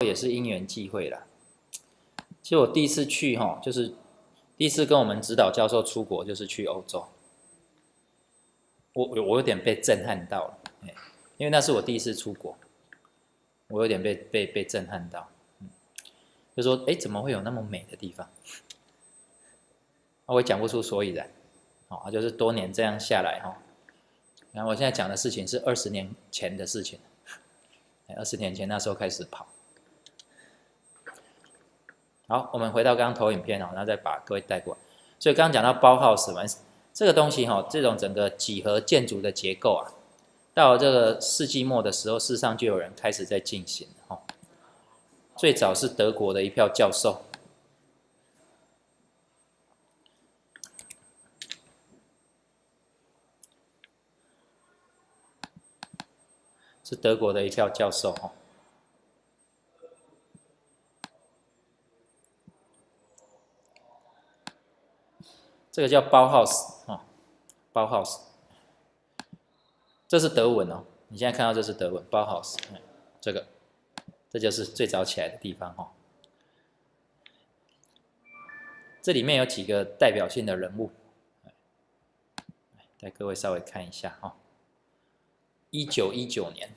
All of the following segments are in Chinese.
也是因缘际会啦。其实我第一次去就是第一次跟我们指导教授出国，就是去欧洲。我有点被震撼到了，因为那是我第一次出国，我有点被震撼到，就说怎么会有那么美的地方？我也讲不出所以然，就是多年这样下来然后我现在讲的事情是20年前的事情，20年前那时候开始跑。好，我们回到刚刚投影片然后再把各位带过来。所以刚刚讲到包Bauhaus嘛，这个东西这种整个几何建筑的结构啊，到了这个世纪末的时候，事实上就有人开始在进行最早是德国的一票教授，是德国的一票教授这个叫Bauhaus，Bauhaus，这是德文你现在看到这是德文 Bauhaus，这就是最早起来的地方这里面有几个代表性的人物，带各位稍微看一下1919年，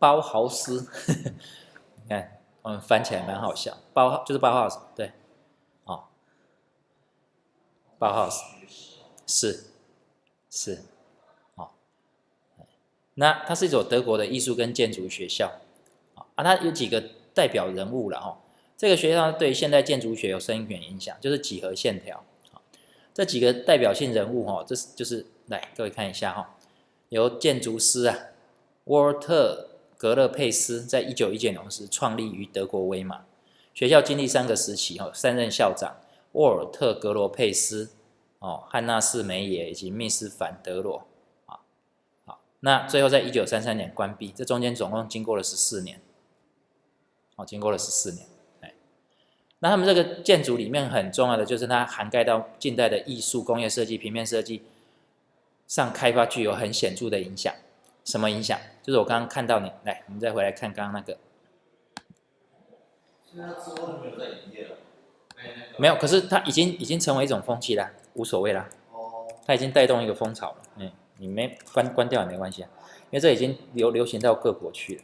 包豪斯，你看我们翻起来蛮好笑，就是包豪斯，对，包豪斯是那它是一所德国的艺术跟建筑学校它有几个代表人物了这个学校对现代建筑学有深远影响，就是几何线条这几个代表性人物这就是来各位看一下由建筑师沃尔特格勒佩斯在1919年时创立于德国威马，学校经历3个时期3任校长沃尔特格罗佩斯汉纳士梅耶以及密斯凡德罗那最后在1933年关闭，这中间总共经过了14年经过了14年那他们这个建筑里面很重要的就是它涵盖到近代的艺术、工业设计、平面设计上开发，具有很显著的影响。什么影响？就是我刚刚看到你，来，我们再回来看刚刚那个。现在之后没有在营业了。没有，可是它已经成为一种风气啦，无所谓啦。它已经带动一个风潮了。你没关掉也没关系因为这已经流行到各国去了。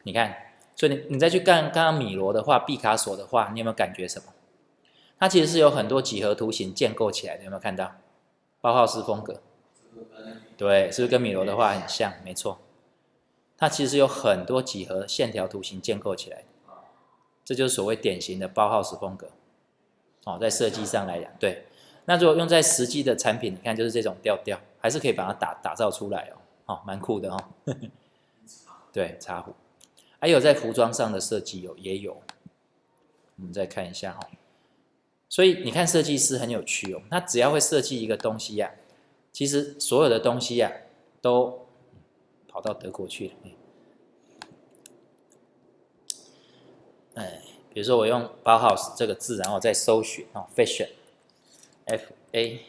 你看，所以你再去看刚刚米罗的画、毕卡索的画，你有没有感觉什么？它其实是有很多几何图形建构起来的，有没有看到？包豪斯风格，对，是不是跟米罗的画很像？没错，它其实有很多几何线条图形建构起来的，这就是所谓典型的包豪斯风格。在设计上来讲，对。那如果用在实际的产品，你看就是这种调调，还是可以把它打造出来蛮酷的对，茶壶，还有在服装上的设计也有，我们再看一下所以你看设计师很有趣他只要会设计一个东西其实所有的东西都跑到德国去了。比如说我用 Bauhaus 这个字，然后再搜寻Fashion FA，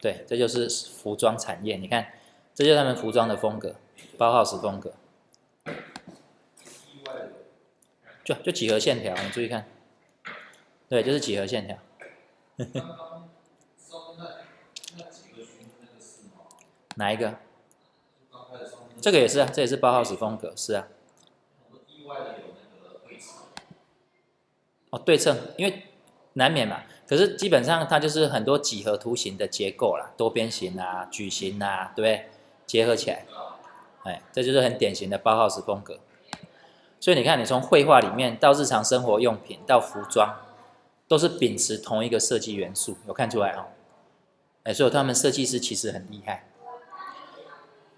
对，这就是服装产业。你看，这就是他们服装的风格，Bauhaus 风格，就几何线条，你注意看，对，就是几何线条。哪一个？这个也是这也是Bauhaus风格，是对称，因为难免嘛。可是基本上它就是很多几何图形的结构啦，多边形矩形对不对？结合起来，这就是很典型的包豪斯风格。所以你看，你从绘画里面到日常生活用品到服装，都是秉持同一个设计元素，有看出来所以他们设计师其实很厉害。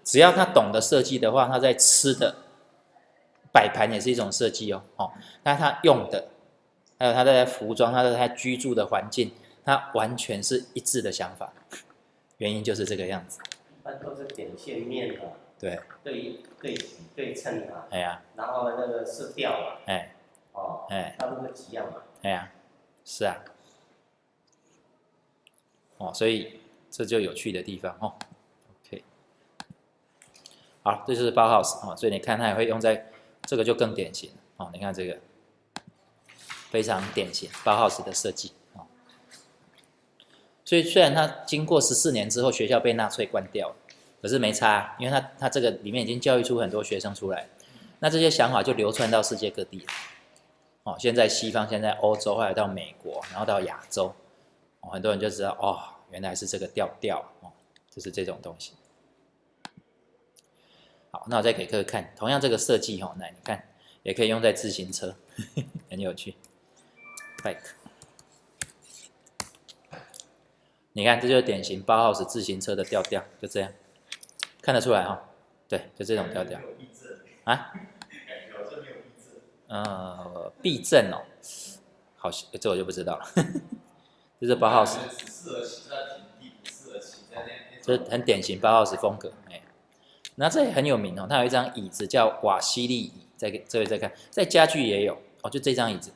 只要他懂得设计的话，他在吃的摆盘也是一种设计哦。那他用的，还有他在服装，他居住的环境，他完全是一致的想法。原因就是这个样子。一般都是点线面的，对，对称啊，哎呀，然后那个色调啊，哎，差不多几样嘛。哎呀，是啊，所以这就有趣的地方哦。OK， 好，这就是 Bauhaus 所以你看它也会用在这个就更典型你看这个非常典型 Bauhaus 的设计所以虽然它经过14年之后学校被纳粹关掉了，可是没差，因为它这个里面已经教育出很多学生出来，那这些想法就流传到世界各地了。现在西方，现在欧洲，后来到美国，然后到亚洲，很多人就知道原来是这个调就是这种东西。好，那我再给各位看，同样这个设计那你看也可以用在自行车，很有趣 ，bike。你看，这就是典型Bauhaus自行车的调调，就这样，看得出来对，就这种调调。啊？避震好，这我就不知道了。这是Bauhaus，这很典型Bauhaus风格。那这也很有名它有一张椅子叫瓦西里椅，这位再看，在家具也有就这张椅子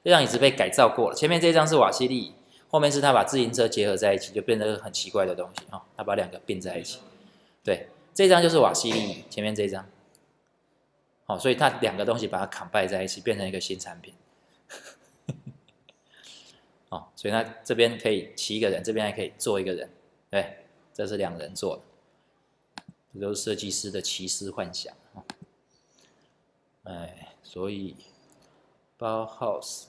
这张椅子被改造过了，前面这张是瓦西里椅。后面是他把自行车结合在一起，就变成很奇怪的东西他把两个并在一起。对，这张就是瓦西里，前面这张。所以他两个东西把它combine在一起，变成一个新产品。所以他这边可以骑一个人，这边还可以坐一个人。对，这是2人坐的，这都是设计师的奇思幻想所以Bauhaus。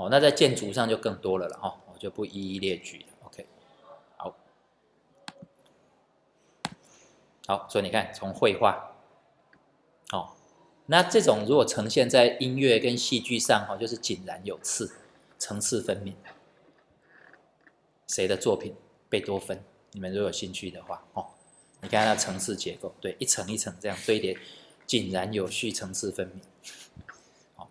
那在建筑上就更多了我就不一一列举了。OK， 好，所以你看，从绘画，那这种如果呈现在音乐跟戏剧上就是井然有次，层次分明。谁的作品？贝多芬，你们如果有兴趣的话你看它层次结构，对，一层一层这样堆叠，井然有序，层次分明。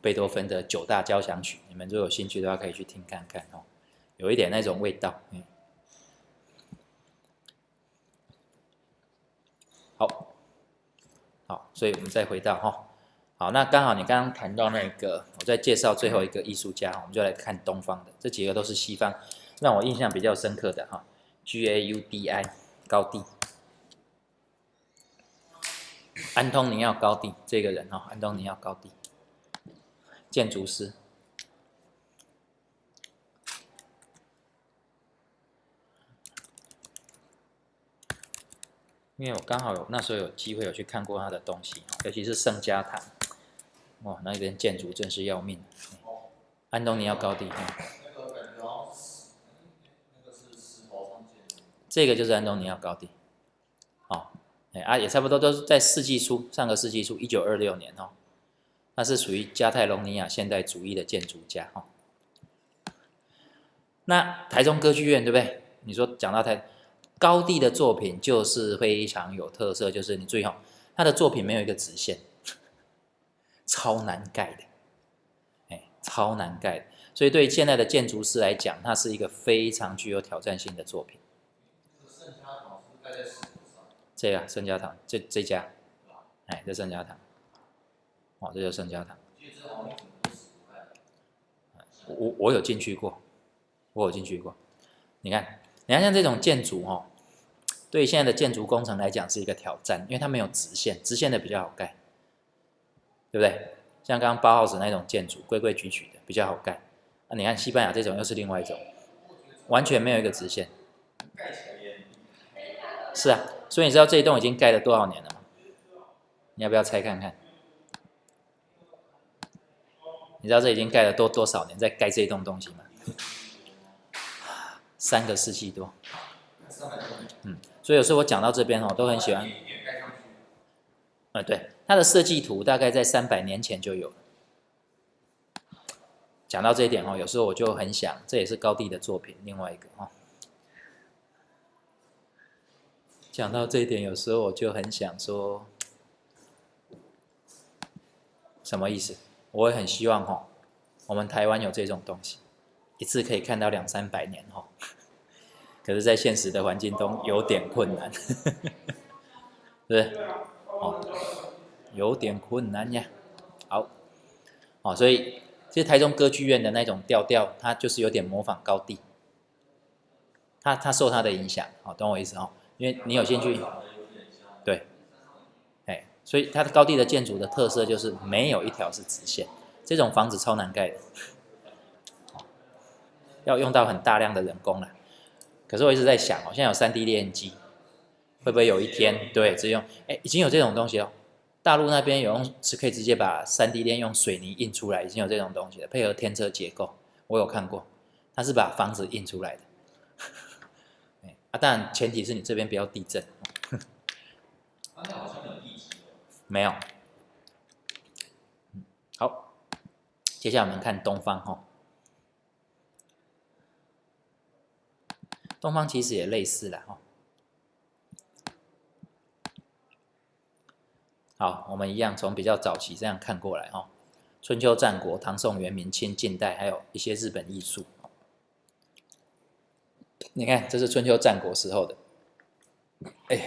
贝多芬的9大交响曲，你们如果有兴趣的话，可以去听看看有一点那种味道。好，所以我们再回到好，那刚好你刚刚谈到那个，我再介绍最后一个艺术家，我们就来看东方的，这几个都是西方，让我印象比较深刻的Gaudi 高第，安东尼奥高第这个人安东尼奥高第。建筑师，因为我刚好那时候有机会有去看过他的东西，尤其是圣家堂，那边建筑真是要命。安东尼奥高第，这个就是安东尼奥高第，也差不多都是在上个世纪初，1926年那是属于加泰隆尼亚现代主义的建筑家那台中歌剧院对不对？你说讲到高第的作品就是非常有特色，就是你注意他的作品没有一个直线，超难盖的，超难盖的。所以对现在的建筑师来讲，它是一个非常具有挑战性的作品。这个圣家堂，这家，这圣家堂。这就是圣家堂。我有进去过，你看像这种建筑对现在的建筑工程来讲是一个挑战，因为它没有直线，直线的比较好盖，对不对？像刚刚Bauhaus那种建筑，规规矩矩的比较好盖。你看西班牙这种又是另外一种，完全没有一个直线。是啊，所以你知道这一栋已经盖了多少年了吗？你要不要猜看看？你知道这已经盖了多少年，在盖这栋东西吗？3个世纪多。所以有时候我讲到这边都很喜欢。对，它的设计图大概在300年前就有了。讲到这一点有时候我就很想，这也是高第的作品，另外一个讲到这一点，有时候我就很想说，什么意思？我也很希望我们台湾有这种东西，一次可以看到200-300年可是，在现实的环境中有点困难，对不对？有点困难呀。好，所以其实台中歌剧院的那种调调，它就是有点模仿高第，它受它的影响，懂我意思因为你有兴趣，对，所以它的高第的建筑的特色就是没有一条是直线，这种房子超难盖的，要用到很大量的人工啦。可是我一直在想现在有3D 列印机，会不会有一天对只用已经有这种东西了。大陆那边是可以直接把3D 列印用水泥印出来，已经有这种东西了，配合天车结构，我有看过，它是把房子印出来的。当然前提是你这边不要地震。那好像有地基没有。好，接下来我们看东方东方其实也类似啦好，我们一样从比较早期这样看过来春秋战国、唐宋元明清近代，还有一些日本艺术。你看，这是春秋战国时候的，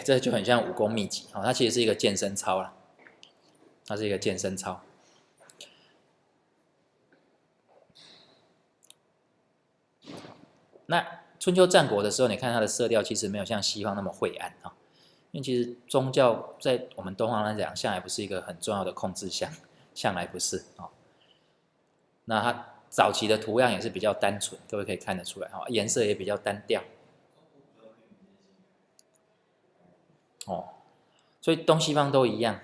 这就很像武功秘籍它其实是一个健身操啦，它是一个健身操。那春秋战国的时候，你看它的色调其实没有像西方那么晦暗因为其实宗教在我们东方来讲，向来不是一个很重要的控制项，向来不是那它早期的图样也是比较单纯，各位可以看得出来颜色也比较单调所以东西方都一样。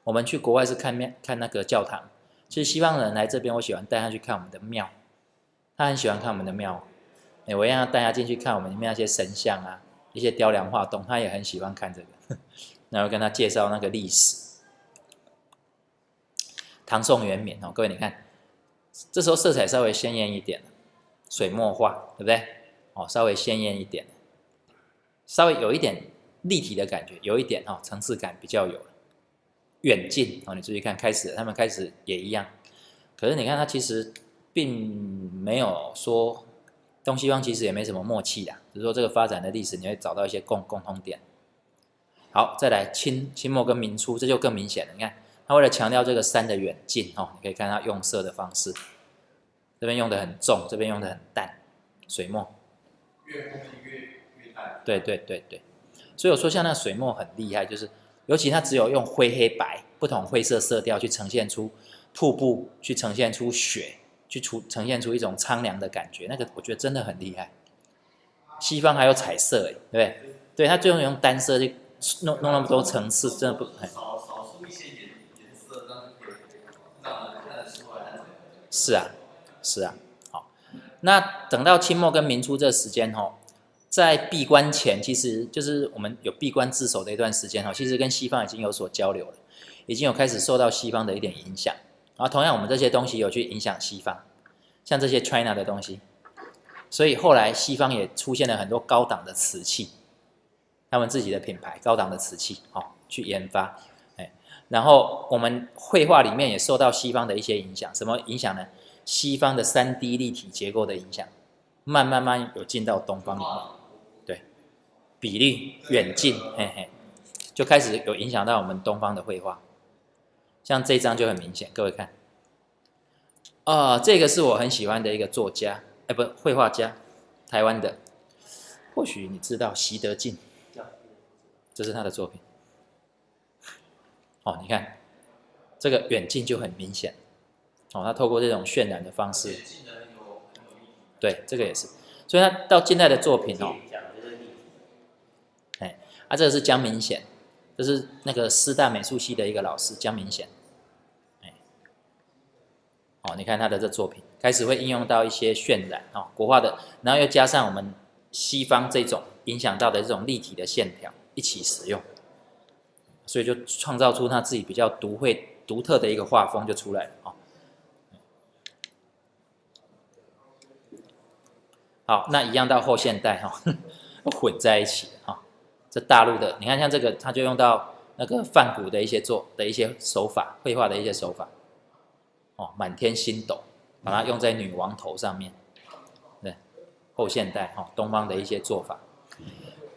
我们去国外是看那个教堂，其实西方人来这边，我喜欢带他去看我们的庙，他很喜欢看我们的庙。我让他带他进去看我们里面那些神像啊，一些雕梁画栋，他也很喜欢看这个。然后跟他介绍那个历史。唐宋元明各位你看，这时候色彩稍微鲜艳一点，水墨画，对不对？稍微鲜艳一点，稍微有一点立体的感觉，有一点层次感比较有了。远近你注意看，他们开始也一样。可是你看，它其实并没有说。东西方其实也没什么默契啦，只是说这个发展的历史你会找到一些共通点。好，再来清末跟明初，这就更明显了。你看，他为了强调这个山的远近你可以看他用色的方式，这边用的很重，这边用的很淡，水墨越后面越淡。对，所以我说像那水墨很厉害，就是尤其他只有用灰黑白不同灰色色调去呈现出瀑布，去呈现出雪。去呈现出一种苍凉的感觉，那个我觉得真的很厉害。西方还有彩色，对不对？对，他最后用单色去弄那么多层次，真的不少数一些颜色，让人看得出来。是啊，好。那等到清末跟明初这个时间在闭关前，其实就是我们有闭关自守的一段时间其实跟西方已经有所交流了，已经有开始受到西方的一点影响。然后同样我们这些东西有去影响西方，像这些 China 的东西，所以后来西方也出现了很多高档的瓷器，他们自己的品牌高档的瓷器去研发。然后我们绘画里面也受到西方的一些影响，什么影响呢？西方的3D 立体结构的影响，慢慢有进到东方里面，对，比例远近就开始有影响到我们东方的绘画。像这张就很明显，各位看，这个是我很喜欢的一个作家，不，绘画家，台湾的，或许你知道习得进，这是他的作品。你看这个远近就很明显，他透过这种渲染的方式，对，这个也是，所以他到近代的作品这个是江明显。这是那个师大美术系的一个老师江明显，你看他的这作品开始会应用到一些渲染国画的，然后又加上我们西方这种影响到的这种立体的线条一起使用，所以就创造出他自己比较独特的一个画风就出来了好，那一样到后现代哈，混在一起哈。这大陆的，你看像这个，他就用到那个梵谷的一些手法，绘画的一些手法。哦，满天星斗，把它用在女王头上面。对，后现代哈，东方的一些做法。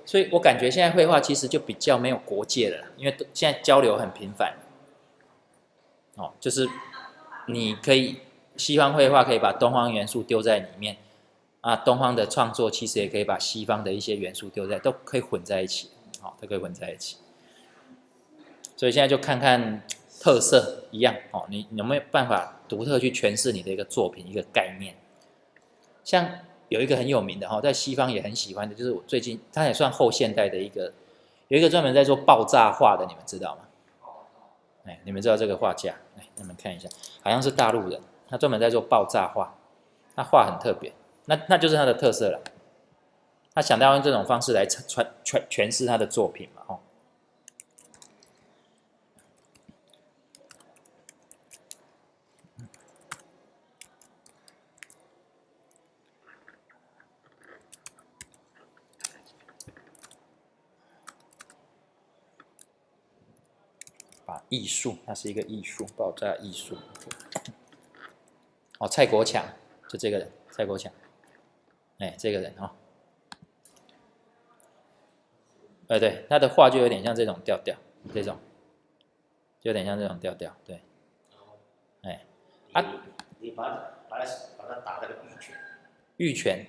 所以我感觉现在绘画其实就比较没有国界了，因为现在交流很频繁。哦，就是你可以西方绘画可以把东方元素丢在里面，啊，东方的创作其实也可以把西方的一些元素丢在，都可以混在一起，好，都可以混在一起。所以现在就看看特色一样，哦，你有没有办法独特去诠释你的一个作品一个概念？像有一个很有名的哈，在西方也很喜欢的，就是我最近它也算后现代的有一个专门在做爆炸画的，你们知道吗？哎，你们知道这个画家？哎，你们看一下，好像是大陆人，他专门在做爆炸画，他画很特别，那就是他的特色了。他想到用这种方式来诠释他的作品嘛，哦。艺术，它是一个艺术，爆炸艺术。哦，蔡国强，就这个人，蔡国强，哎，这个人哦，对，他的画就有点像这种调调，这种，就有点像这种调调，对，哎，你把它打那个玉泉，玉泉，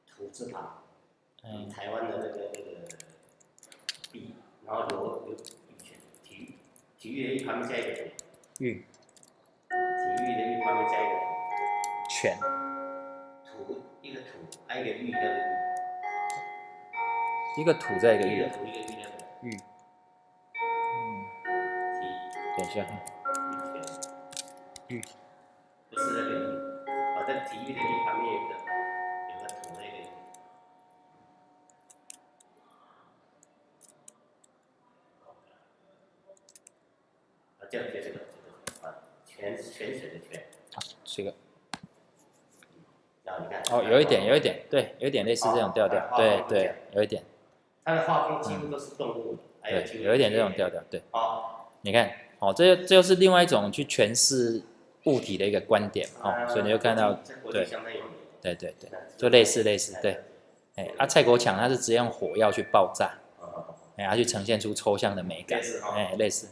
土字旁，台湾的那个币，然后有玉泉，体育的玉旁边加一个土，玉，体育的玉旁边加一个土，泉，土一个土，还有一个玉，那个玉，一个土在一个玉，一个土一个玉那个玉，等一下，玉，不是那个玉，在体育的玉旁边有个土那个玉。这个泉水的泉。这个。然后你看。哦，有一点，对，有点类似这种调调，对，有一点。它的画风几乎都是动物的，对，有一点这种调调，对。哦。你看，哦，这又是另外一种去诠释物体的一个观点哦，所以你就看到，对，就类似，对，哎，蔡国强他是直接用火药去爆炸，哎，他去呈现出抽象的美感，哎，类似，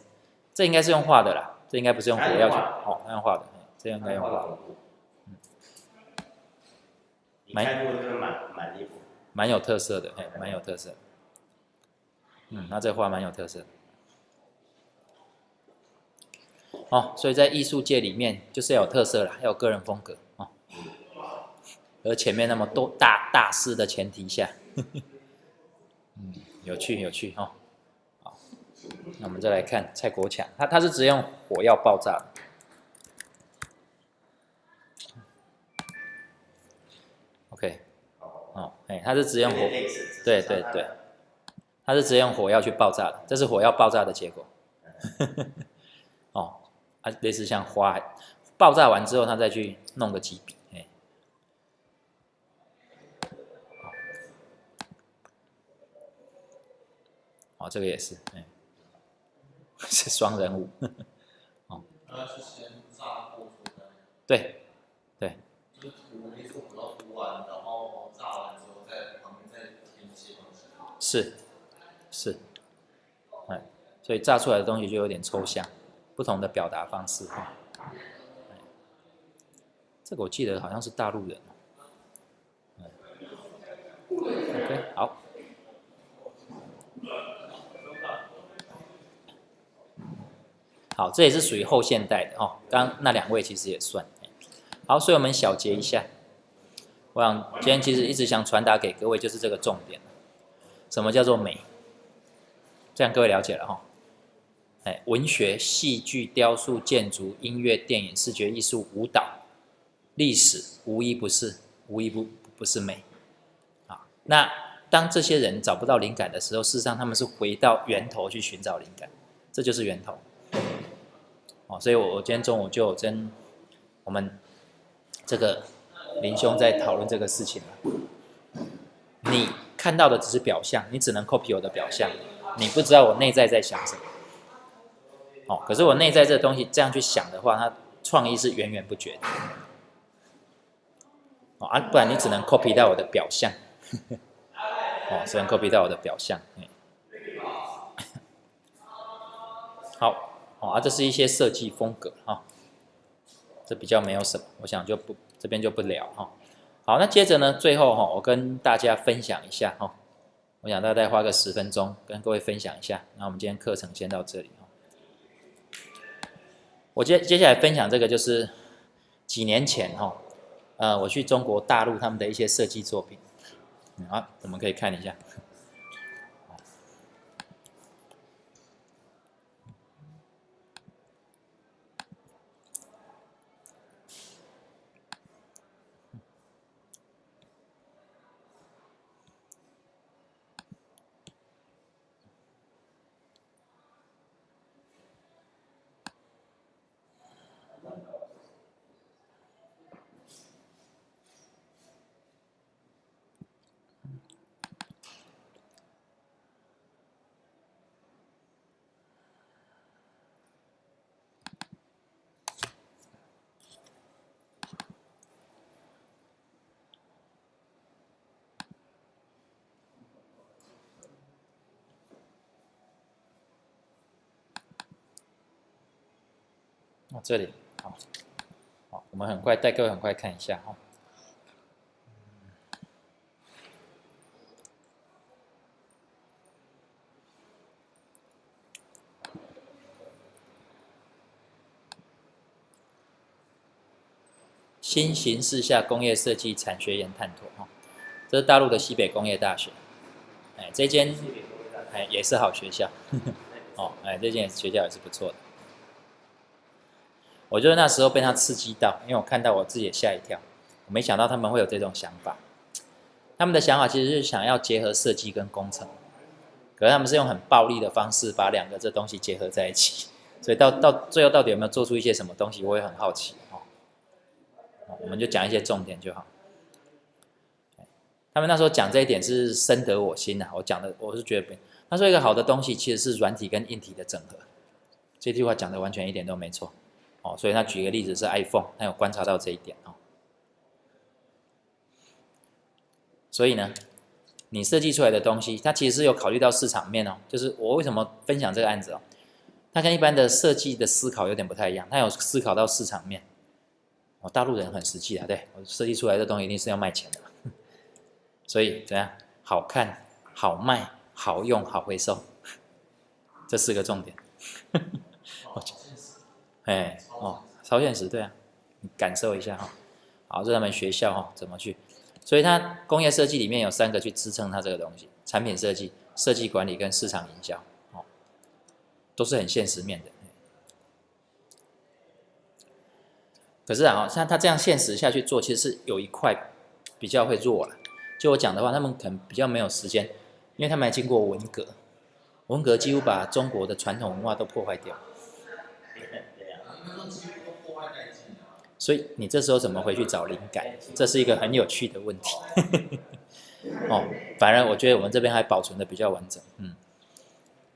这应该是用画的啦，这应该不是用火药去，哦，他用画的，这应该用画的，蛮有特色的，哎，蛮有特色，那这画蛮有特色的。哦，所以在艺术界里面就是要有特色啦，要有个人风格哦。而前面那么多大师的前提下，有趣哦。好，那我们再来看蔡国强，他是直接用火药爆炸的。OK， 哦，哎，他是直接用火，对，他是直接用火药去爆炸的，这是火药爆炸的结果。哦。类似像花爆炸完之后，他再去弄个几笔，哎，哦，这个也是，哎，是双人舞，哦，是先炸过出来，对，就是涂黑色涂完，然后炸完之后在旁边再填一些东西，是，哎，所以炸出来的东西就有点抽象。不同的表达方式，这个我记得好像是大陆人。OK， 好。好，这也是属于后现代的哦。刚刚那两位其实也算。好，所以我们小结一下。我想今天其实一直想传达给各位就是这个重点：什么叫做美？这样各位了解了哈。文学、戏剧、雕塑、建筑、音乐、电影、视觉艺术、舞蹈、历史，无一不是美啊。那当这些人找不到灵感的时候，事实上他们是回到源头去寻找灵感，这就是源头。哦，所以我今天中午就跟我们这个林兄在讨论这个事情了。你看到的只是表象，你只能 copy 我的表象，你不知道我内在在想什么。哦，可是我内在这个东西这样去想的话，它创意是源源不绝的。哦啊，不然你只能 copy 到我的表象。哦，只能 copy 到我的表象。好，哦啊，这是一些设计风格哈、哦，这比较没有什么，我想这边就不聊哈、哦。好，那接着呢，最后哈、哦，我跟大家分享一下哈、哦，我想大概花个10分钟跟各位分享一下。那我们今天课程先到这里。我接下来分享这个就是几年前哈、我去中国大陆他们的一些设计作品，好，我们可以看一下。这里好，好，我们带各位很快看一下哈。新形势下工业设计产学研探索哈，这是大陆的西北工业大学，这间也是好学校，哦，这间学校也是不错的。我觉得那时候被他刺激到，因为我看到我自己也吓一跳，我没想到他们会有这种想法。他们的想法其实是想要结合设计跟工程，可是他们是用很暴力的方式把两个这东西结合在一起，所以到最后到底有没有做出一些什么东西，我也很好奇哦。我们就讲一些重点就好。他们那时候讲这一点是深得我心啊，我是觉得，他说一个好的东西其实是软体跟硬体的整合，这句话讲的完全一点都没错。哦，所以他举个例子是 iPhone， 他有观察到这一点哦。所以呢，你设计出来的东西，它其实是有考虑到市场面哦。就是我为什么分享这个案子哦，它跟一般的设计的思考有点不太一样，它有思考到市场面。哦，大陆人很实际啊，对，我设计出来的东西一定是要卖钱的嘛。所以怎样？好看、好卖、好用、好回收，这4个重点。超现实，对啊，你感受一下哈。好，这是他们学校哈怎么去，所以它工业设计里面有3个去支撑它这个东西：产品设计、设计管理跟市场营销，哦，都是很现实面的。可是啊，像他这样现实下去做，其实是有一块比较会弱了。就我讲的话，他们可能比较没有时间，因为他们还经过文革，文革几乎把中国的传统文化都破坏掉。所以你这时候怎么回去找灵感？这是一个很有趣的问题。哦，反而我觉得我们这边还保存的比较完整。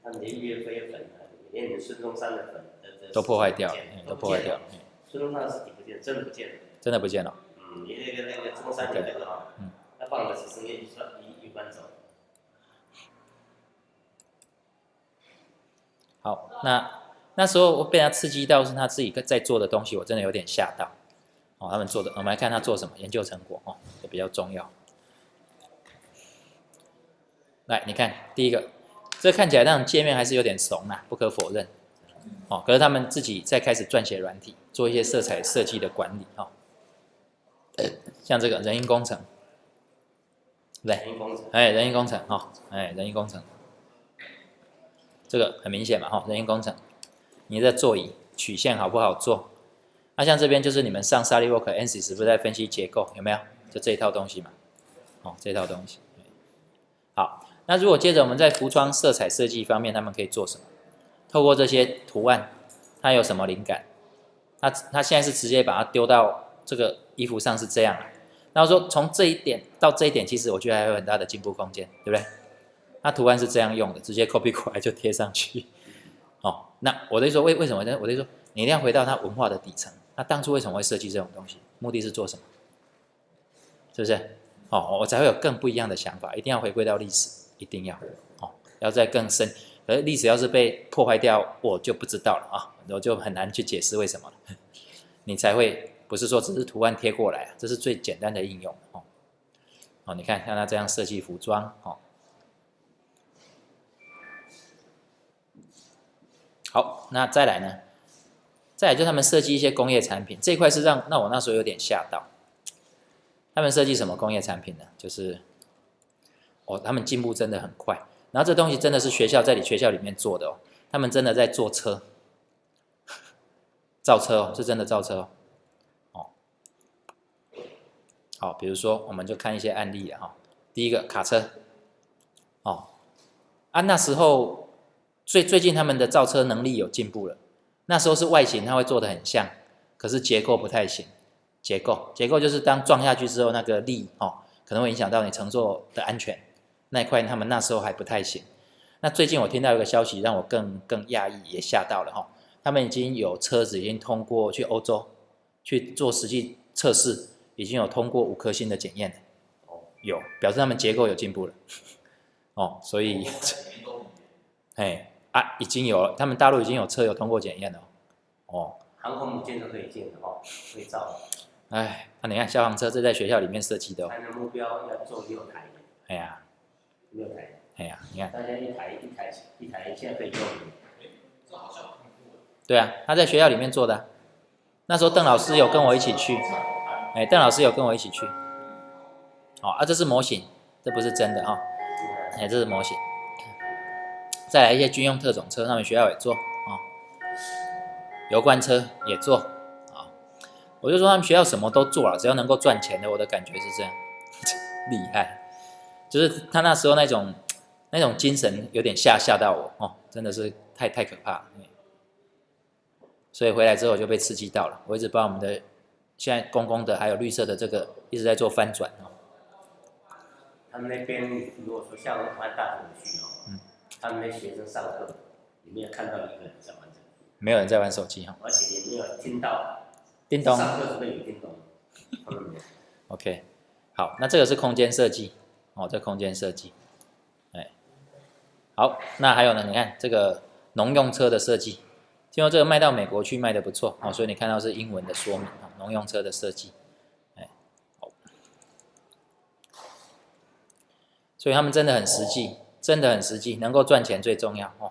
他们连岳飞粉连孙中山的粉都破坏掉了，都破坏掉了。孙中山的尸体不见，真的不见了。真的不见了。你那个中山的那个哈，他放的只剩一搬走。好，那时候我被他刺激到，是他自己在做的东西，我真的有点吓到。哦，他们做的，我们来看他做什么研究成果哦，这比较重要。来，你看第一个，这看起来那种界面还是有点怂啊，不可否认。哦，可是他们自己在开始撰写软体，做一些色彩设计的管理哦。像这个人因工程，对，人因工程，人因工程哈，人因工程，这个很明显嘛哈，人因工程，你的座椅曲线好不好做？那像这边就是你们上 SolidWorks、ANSYS 不是在分析结构，有没有？就这一套东西嘛，哦，这套东西。好，那如果接着我们在服装色彩设计方面，他们可以做什么？透过这些图案，它有什么灵感？它现在是直接把它丢到这个衣服上是这样，然后说从这一点到这一点，其实我觉得还有很大的进步空间，对不对？那图案是这样用的，直接 copy 过来就贴上去。哦，那我的意思说为什么呢？我的意思说你一定要回到它文化的底层。那当初为什么会设计这种东西？目的是做什么？是不是？哦，我才会有更不一样的想法。一定要回归到历史，一定要哦，要再更深。而历史要是被破坏掉，我就不知道了啊，我就很难去解释为什么了。你才会不是说只是图案贴过来，这是最简单的应用哦。哦，你看像他这样设计服装哦。好，那再来呢？再来就他们设计一些工业产品，这一块是让我那时候有点吓到。他们设计什么工业产品呢？就是哦，他们进步真的很快。然后这东西真的是学校在学校里面做的哦，他们真的在做车，造车哦，是真的造车哦。好，比如说我们就看一些案例了哈。第一个卡车，哦，那时候最近他们的造车能力有进步了。那时候是外形它会做得很像，可是结构不太行。结构就是当撞下去之后，那个力哦，可能会影响到你乘坐的安全。那一块他们那时候还不太行。那最近我听到一个消息，让我更讶异，也吓到了哈。他们已经有车子已经通过去欧洲去做实际测试，已经有通过5颗星的检验了。有表示他们结构有进步了。哦，所以，已经有了，他们大陆已经有车有通过检验了。哦，航空母舰都可以建的哦，可以造。那你看消防车这在学校里面设计的哦。他的目标要做6台。哎呀，6台。哎呀，你看。大家一台现在可以用。这好像对啊，他在学校里面做的啊。那时候邓老师有跟我一起去。邓老师有跟我一起去。这是模型，这不是真的哈。这是模型。再来一些军用特种车，他们学校也做啊。油罐车也做啊。我就说他们学校什么都做了，只要能够赚钱的，我的感觉是这样，厉害。就是他那时候那种精神有点吓到我哦，真的是太可怕了。所以回来之后我就被刺激到了，我一直把我们的现在公共的还有绿色的这个一直在做翻转哦。他们那边如果说像湾大同区哦，他们那学生上课，你没有看到一个人在玩手机，没有人在玩手机哈，而且也没有听到叮咚上课时候有叮咚，他们没有。OK， 好，那这个是空间设计哦，这空间设计，好，那还有呢？你看这个农用车的设计，听说这个卖到美国去卖的不错哦，所以你看到是英文的说明哦，农用车的设计，好，所以他们真的很实际，真的很实际，能够赚钱最重要哦。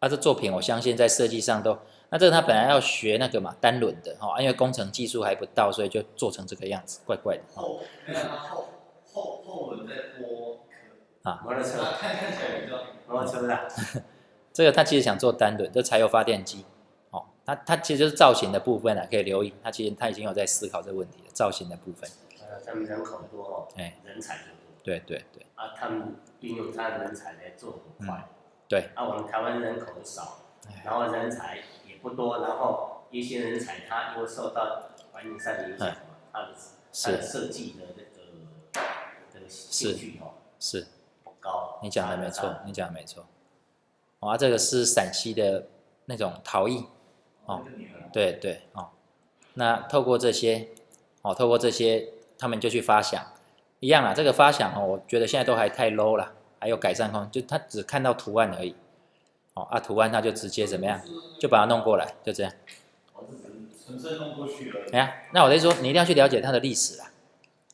这作品我相信在设计上都，那这个他本来要学那个嘛单轮的哦，因为工程技术还不到，所以就做成这个样子，怪怪的哦。后轮在拖摩托车，看起来比较摩托车啦。这个他其实想做单轮，就柴油发电机哦。他其实就是造型的部分可以留意，他其实他已经有在思考这个问题了，造型的部分。他们人口多哦，人才就多。对。他们运用他的人才来做很快。对。我们台湾人口少，然后人才也不多，然后一些人才他又受到环境上的影响，他的设计的那个兴趣是不高。你讲的没错，你讲的没错。这个是陕西的那种陶艺哦，对哦。那透过这些他们就去发想，一样啦。这个发想我觉得现在都还太 low 了，还有改善空间，就他只看到图案而已。图案他就直接怎么样，就把它弄过来，就这样。纯粹弄过去了。那我在说，你一定要去了解它的历史啦。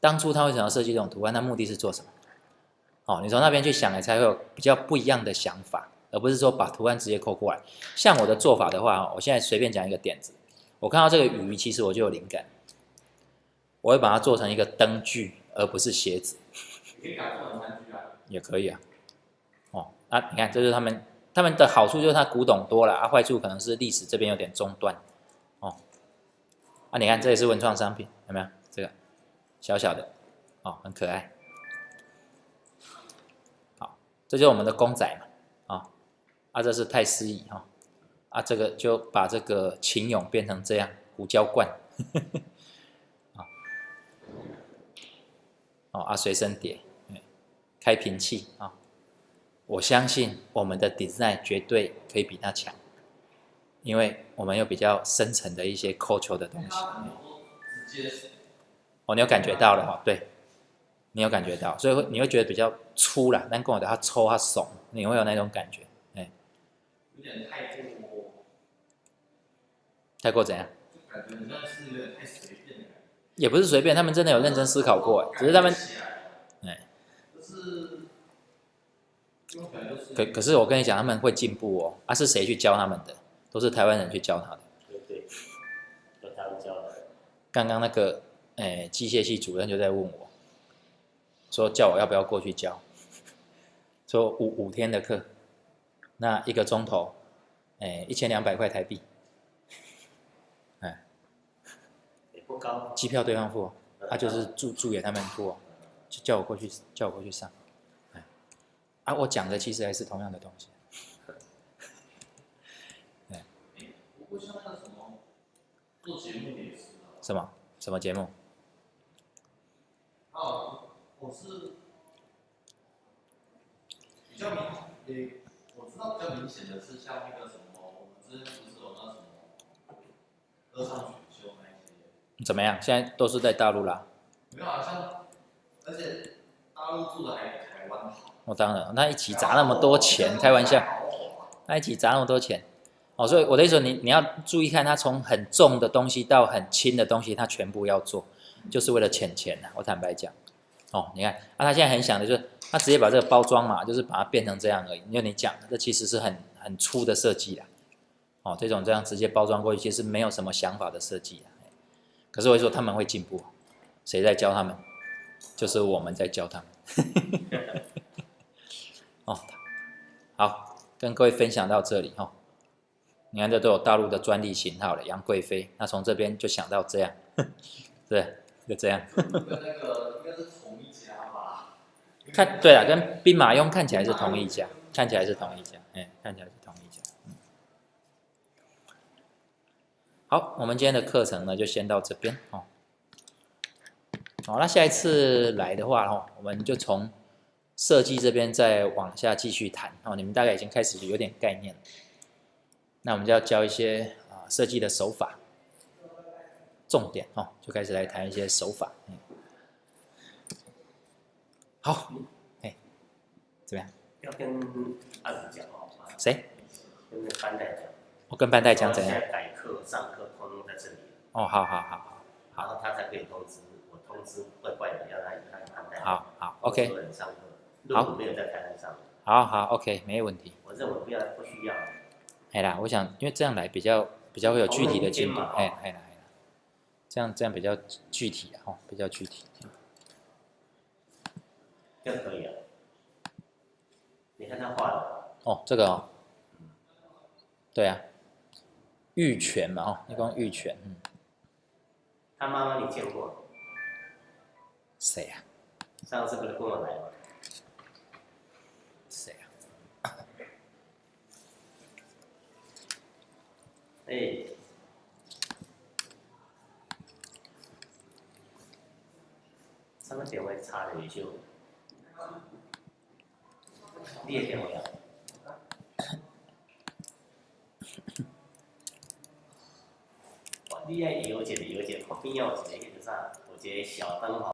当初他为什么要设计这种图案？他目的是做什么？你从那边去想，你才会有比较不一样的想法，而不是说把图案直接扣过来。像我的做法的话，我现在随便讲一个点子。我看到这个鱼，其实我就有灵感，我会把它做成一个灯具，而不是鞋子。可以把它做成餐具啊。也可以啊。你看，这就是他们的好处，就是它古董多了坏处可能是历史这边有点中断。你看这也是文创商品，有没有？这个小小的很可爱。好，这就是我们的公仔嘛这是太师椅这个就把这个秦俑变成这样胡椒罐随身碟，开瓶器啊，我相信我们的 design 绝对可以比它强，因为我们有比较深层的一些 culture 的东西。你有感觉到了哈？对，你有感觉到，所以你会觉得比较粗啦，但跟我的它抽它怂，你会有那种感觉，有点太过怎样？感觉像是有点太随便的感觉。也不是随便，他们真的有认真思考过，只是他们，可是我跟你讲，他们会进步哦。是谁去教他们的？都是台湾人去教他的。对，都他们教的。刚刚那个机械系主任就在问我，说叫我要不要过去教，说五天的课，那1个钟头，1200块台币，也不高，机票对方付，就是住给他们付，就叫我过去上，我讲的其实还是同样的东西。不过像那个什么做节目也是什么节目？我是比较我知道比较明显的是像那个什么，我们之前不是有那什么歌唱选秀那一些。怎么样？现在都是在大陆啦。没有而且大陆做的还比台湾好。当然，那一起砸那么多钱，开玩笑，那一起砸那么多钱。所以我的意思，你要注意看，他从很重的东西到很轻的东西，他全部要做，就是为了钱啊！我坦白讲，你看，他现在很想的就是，他直接把这个包装嘛，就是把它变成这样而已。因为你讲，这其实是很粗的设计啦，这样直接包装过去，其实没有什么想法的设计啦。可是我说他们会进步，谁在教他们？就是我们在教他们。好，跟各位分享到这里哈。你看，这都有大陆的专利型号了，杨贵妃。那从这边就想到这样，对，就这样。跟那个应该是同一家吧？对了，跟兵马俑看起来是同一家，看起来是同一家。好，我们今天的课程呢，就先到这边哦。那下一次来的话我们就从设计这边再往下继续谈你们大概已经开始有点概念了。那我们就要教一些设计的手法，重点就开始来谈一些手法。好，怎么样？要跟阿祖讲谁？跟班代讲。我跟班代讲怎样？现在改课、上课通通在这里。好。然后他才可以通知我，通知怪怪的，要他班代。好 ，OK。所有人上课，如果没有在台湾上。好 ，OK， 没问题。我认为不需要。我想因为这样来比较会有具体的进度，这样比较具体比较具体。这可以啊。你看他画的。这个对啊，玉泉嘛你讲玉泉，他妈妈你见过？谁啊？上次不是跟我来吗？谁啊？什么电话差了就，你的电话呀？你爱有一个旁边有一个迄个啥，有一个小灯泡。